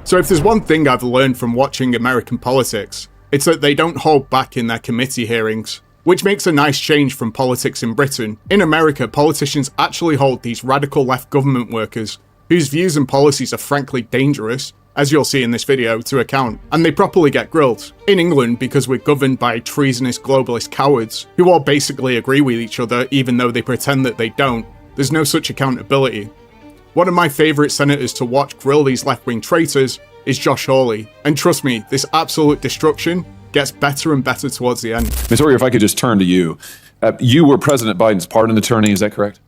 So if there's one thing I've learned from watching American politics, it's that they don't hold back in their committee hearings, which makes a nice change from politics in Britain. In America, politicians actually hold these radical left government workers, whose views and policies are frankly dangerous, as you'll see in this video, to account, and they properly get grilled. In England, because we're governed by treasonous globalist cowards, who all basically agree with each other even though they pretend that they don't, there's no such accountability. One of my favourite senators to watch grill these left-wing traitors is Josh Hawley, and trust me, this absolute destruction gets better and better towards the end. Ms. Orr, if I could just turn to you. You were President Biden's pardon attorney, is that correct?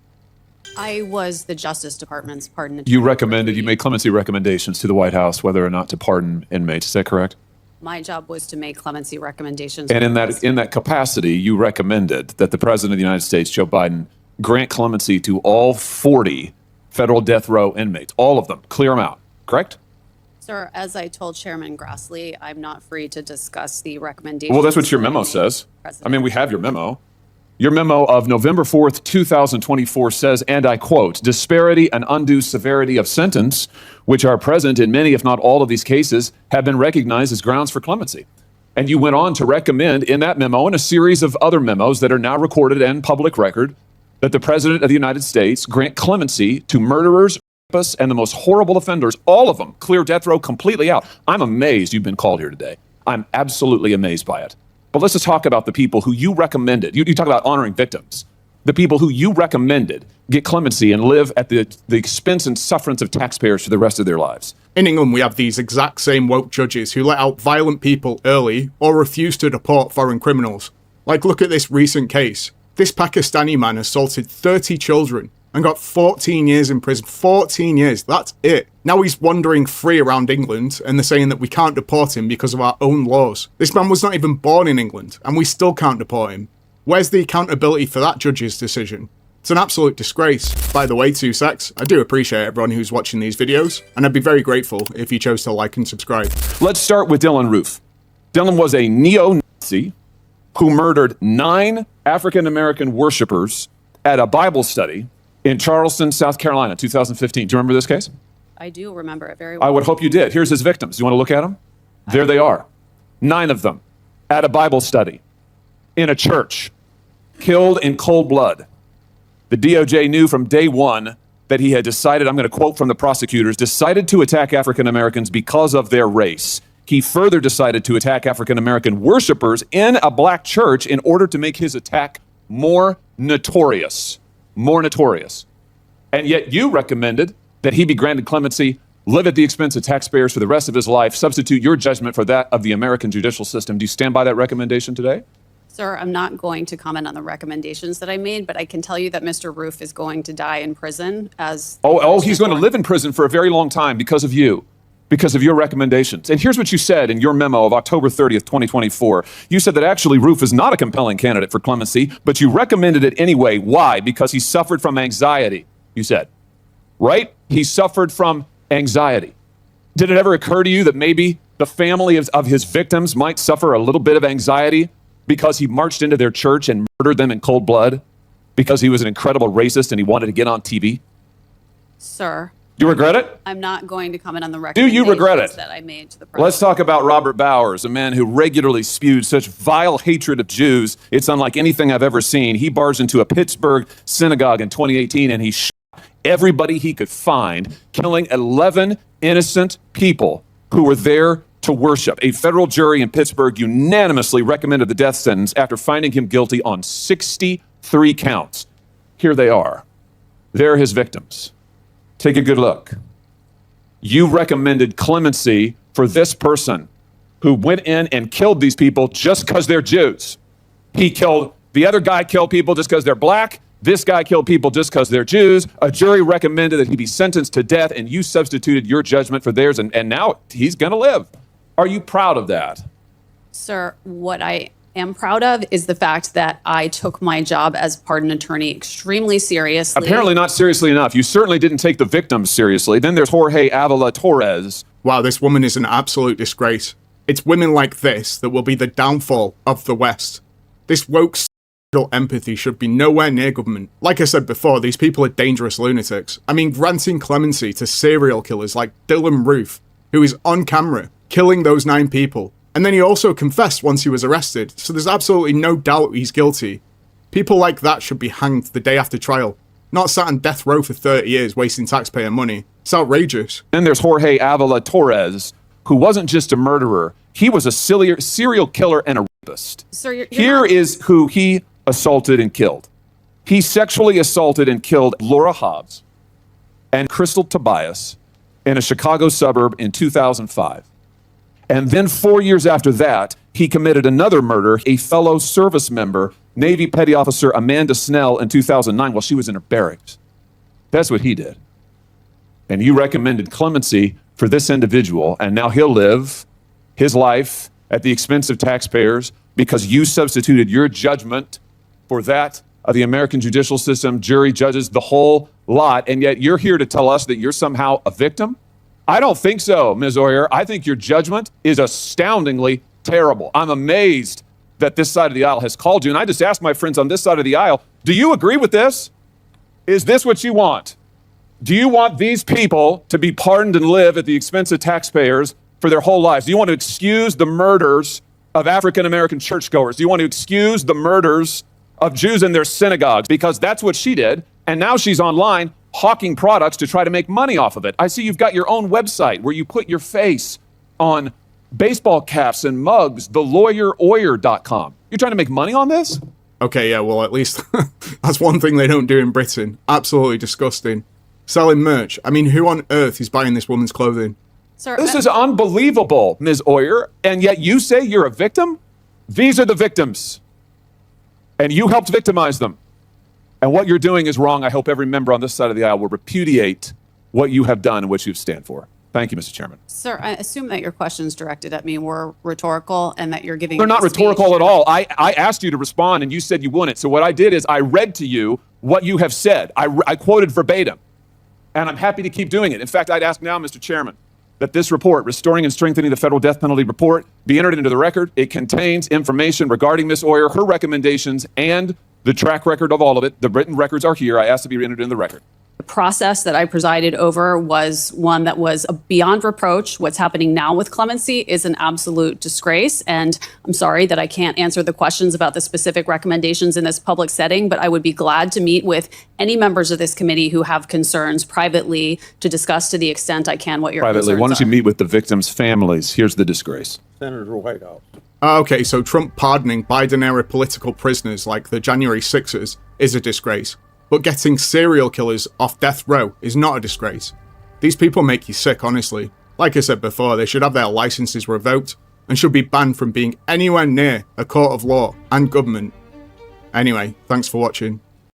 I was the Justice Department's pardon attorney. You made clemency recommendations to the White House whether or not to pardon inmates, is that correct? My job was to make clemency recommendations. And in that capacity, you recommended that the President of the United States, Joe Biden, grant clemency to all 40 federal death row inmates, all of them, clear them out, correct? Sir, as I told Chairman Grassley, I'm not free to discuss the recommendations. Well, that's what your memo says. I mean, we have your memo. Your memo of November 4th, 2024 says, and I quote, disparity and undue severity of sentence, which are present in many, if not all of these cases, have been recognized as grounds for clemency. And you went on to recommend in that memo and a series of other memos that are now recorded and public record that the President of the United States grant clemency to murderers, rapists, and the most horrible offenders, all of them, clear death row completely out. I'm amazed you've been called here today. I'm absolutely amazed by it. But let's just talk about the people who you recommended. You talk about honoring victims. The people who you recommended get clemency and live at the expense and sufferance of taxpayers for the rest of their lives. In England, we have these exact same woke judges who let out violent people early or refuse to deport foreign criminals. Like, look at this recent case. This Pakistani man assaulted 30 children and got 14 years in prison. 14 years, that's it. Now he's wandering free around England, and they're saying that we can't deport him because of our own laws. This man was not even born in England, and we still can't deport him. Where's the accountability for that judge's decision? It's an absolute disgrace. By the way, 2 secs, I do appreciate everyone who's watching these videos, and I'd be very grateful if you chose to like and subscribe. Let's start with Dylann Roof. Dylann was a neo-Nazi who murdered 9 African-American worshipers at a Bible study in Charleston, South Carolina, 2015. Do you remember this case? I do remember it very well. I would hope you did. Here's his victims. You want to look at them? There they are. 9 of them at a Bible study in a church, killed in cold blood. The DOJ knew from day one that he had decided, I'm going to quote from the prosecutors, decided to attack African Americans because of their race. He further decided to attack African American worshipers in a black church in order to make his attack more notorious. More notorious. And yet you recommended that he be granted clemency, live at the expense of taxpayers for the rest of his life, substitute your judgment for that of the American judicial system. Do you stand by that recommendation today? Sir, I'm not going to comment on the recommendations that I made, but I can tell you that Mr. Roof is going to die in prison as... He's going to live in prison for a very long time because of you, because of your recommendations. And here's what you said in your memo of October 30th, 2024. You said that actually Roof is not a compelling candidate for clemency, but you recommended it anyway. Why? Because he suffered from anxiety, you said. Right? He suffered from anxiety. Did it ever occur to you that maybe the family of his victims might suffer a little bit of anxiety because he marched into their church and murdered them in cold blood because he was an incredible racist and he wanted to get on TV? Sir. Do you regret it? I'm not going to comment on the recommendations Do you regret it? that I made to the president. Let's talk about Robert Bowers, a man who regularly spewed such vile hatred of Jews. It's unlike anything I've ever seen. He barged into a Pittsburgh synagogue in 2018 and he shot everybody he could find, killing 11 innocent people who were there to worship. A federal jury in Pittsburgh unanimously recommended the death sentence after finding him guilty on 63 counts. Here they are. They're his victims. Take a good look. You recommended clemency for this person who went in and killed these people just because they're Jews. The other guy killed people just because they're black. This guy killed people just because they're Jews. A jury recommended that he be sentenced to death, and you substituted your judgment for theirs, and now he's going to live. Are you proud of that? Sir, what I am proud of is the fact that I took my job as pardon attorney extremely seriously. Apparently not seriously enough. You certainly didn't take the victims seriously. Then there's Jorge Avila Torres. Wow, this woman is an absolute disgrace. It's women like this that will be the downfall of the West. This woke empathy should be nowhere near government. Like I said before, these people are dangerous lunatics. I mean, granting clemency to serial killers like Dylann Roof, who is on camera killing those 9 people. And then he also confessed once he was arrested, so there's absolutely no doubt he's guilty. People like that should be hanged the day after trial, not sat on death row for 30 years wasting taxpayer money. It's outrageous. Then there's Jorge Avila Torres, who wasn't just a murderer, he was a serial killer and a rapist. Sir, Here is who he assaulted and killed. He sexually assaulted and killed Laura Hobbs and Crystal Tobias in a Chicago suburb in 2005. And then 4 years after that, he committed another murder, a fellow service member, Navy Petty Officer Amanda Snell, in 2009 while she was in her barracks. That's what he did. And you recommended clemency for this individual, and now he'll live his life at the expense of taxpayers because you substituted your judgment for that of the American judicial system, jury, judges, the whole lot, and yet you're here to tell us that you're somehow a victim? I don't think so, Ms. Oyer. I think your judgment is astoundingly terrible. I'm amazed that this side of the aisle has called you, and I just asked my friends on this side of the aisle, do you agree with this? Is this what you want? Do you want these people to be pardoned and live at the expense of taxpayers for their whole lives? Do you want to excuse the murders of African-American churchgoers? Do you want to excuse the murders of Jews in their synagogues? Because that's what she did, and now she's online hawking products to try to make money off of it. I see you've got your own website where you put your face on baseball caps and mugs, thelawyeroyer.com. You're trying to make money on this? Okay, yeah, well, at least that's one thing they don't do in Britain. Absolutely disgusting. Selling merch. I mean, who on earth is buying this woman's clothing? Sir, This is unbelievable, Ms. Oyer, and yet you say you're a victim? These are the victims, and you helped victimize them. And what you're doing is wrong. I hope every member on this side of the aisle will repudiate what you have done and what you stand for. Thank you, Mr. Chairman. Sir, I assume that your questions directed at me were rhetorical and that you're giving. They're not a speech. rhetorical at all. I asked you to respond, and you said you wouldn't. So what I did is I read to you what you have said. I quoted verbatim, and I'm happy to keep doing it. In fact, I'd ask now, Mr. Chairman, that this report, Restoring and Strengthening the Federal Death Penalty Report, be entered into the record. It contains information regarding Ms. Oyer, her recommendations, and the track record of all of it. The written records are here. I asked to be entered in the record. The process that I presided over was one that was beyond reproach. What's happening now with clemency is an absolute disgrace. And I'm sorry that I can't answer the questions about the specific recommendations in this public setting, but I would be glad to meet with any members of this committee who have concerns privately to discuss to the extent I can what your Privately, concerns why don't you are. meet with the victims' families? Here's the disgrace. Senator White House. Okay, so Trump pardoning Biden-era political prisoners like the January 6ers is a disgrace. But getting serial killers off death row is not a disgrace. These people make you sick, honestly. Like I said before, they should have their licenses revoked and should be banned from being anywhere near a court of law and government. Anyway, thanks for watching.